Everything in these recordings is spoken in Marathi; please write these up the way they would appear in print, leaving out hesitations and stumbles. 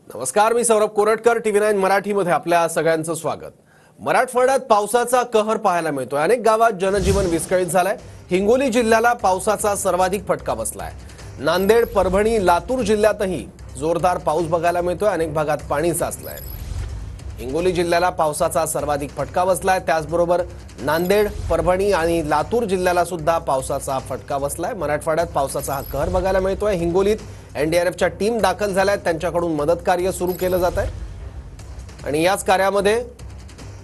नमस्कार, मी सौरभ कोरटकर. TV9 मराठीमध्ये आपल्या सगळ्यांचं स्वागत. मराठवाड्यात पावसाचा कहर पाहायला मिळतोय. अनेक गावात जनजीवन विस्कळीत झालंय. हिंगोली जिल्ह्याला पावसाचा सर्वाधिक फटका बसलाय. नांदेड, परभणी, लातूर जिल्ह्यातही जोरदार पाऊस बघायला मिळतोय. अनेक भागात पाणी साचलंय. हिंगोली जिल्ह्याला पावसाचा सर्वाधिक फटका बसलाय. त्याचबरोबर नांदेड, परभणी आणि लातूर जिल्ह्याला सुद्धा पावसाचा फटका बसलाय. मराठवाड्यात पावसाचा हा कहर बघायला मिळतोय. हिंगोलीत NDRFच्या टीम दाखल झाल्यात. त्यांच्याकडून मदत कार्य सुरू केलं जात आहे आणि याच कार्यामध्ये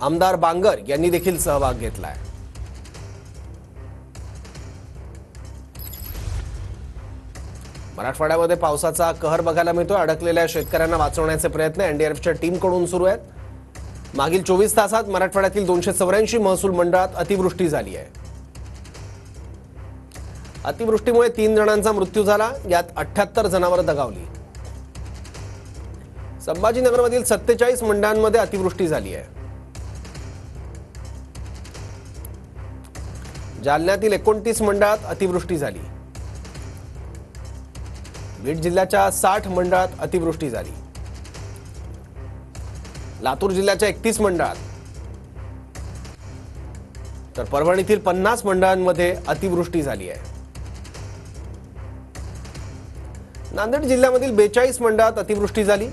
आमदार बांगर यांनी देखील सहभाग घेतलाय. मराठवाड्यामध्ये पावसाचा कहर बघायला मिळतोय. अडकलेल्या शेतकऱ्यांना वाचवण्याचे प्रयत्न NDRFच्या टीमकडून सुरू आहेत. मागील 24 तासात मराठवाड्यातील 284 महसूल मंडळात अतिवृष्टी झाली आहे. अतिवृष्टीमुळे 3 जणांचा मृत्यू झाला. यात 78 जनावरं दगावली. संभाजीनगरमधील 47 मंडळांमध्ये अतिवृष्टी झाली आहे. जालन्यातील 29 मंडळात अतिवृष्टी झाली. बीड जिल्ह्याच्या 60 मंडळात अतिवृष्टी झाली. लातूर जिल्ह्याच्या 31 मंडळात तर परभणीतील 50 मंडळांमध्ये अतिवृष्टी झाली आहे. नांदेड जिल्ह्यामधील 42 मंडळात अतिवृष्टी झाली.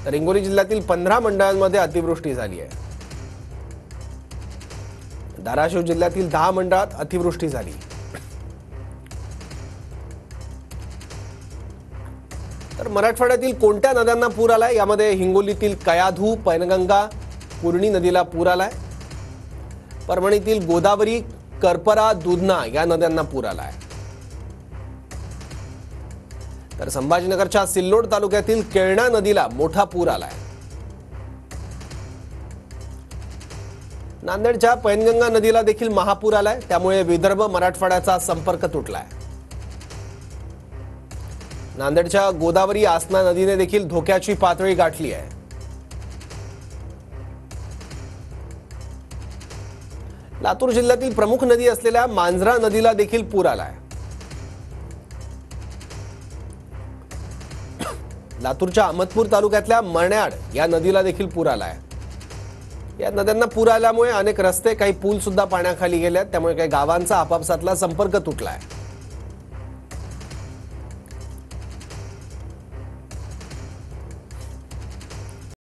तर हिंगोली जिल्ह्यातील 15 मंडळांमध्ये अतिवृष्टी झाली आहे. धाराशिव जिल्ह्यातील 10 मंडळात अतिवृष्टी झाली. तर मराठवाड्यातील कोणत्या नद्यांना पूर आलाय? यामध्ये हिंगोलीतील कयाधू, पैनगंगा, पूर्णी नदीला पूर आलाय. परभणीतील गोदावरी, करपरा, दुधना या नद्यांना पूर आलाय. तर संभाजीनगरच्या सिल्लोड तालुक्यातील केळणा नदीला मोठा पूर आलाय. नांदेडच्या पैनगंगा नदीला देखील महापूर आलाय. त्यामुळे विदर्भ मराठवाड्याचा संपर्क तुटलाय. नांदेडच्या गोदावरी आसना नदीने देखील धोक्याची पातळी गाठली आहे. लातूर जिल्ह्यातील प्रमुख नदी असलेल्या मांजरा नदीला देखील पूर आलाय. लातूरच्या अहमदपूर तालुक्यातल्या मण्याड या नदीला देखील पूर आलाय. या नद्यांना पूर आल्यामुळे अनेक रस्ते, काही पूल सुद्धा पाण्याखाली गेले आहेत. त्यामुळे काही गावांचा आपापसातला संपर्क तुटलाय.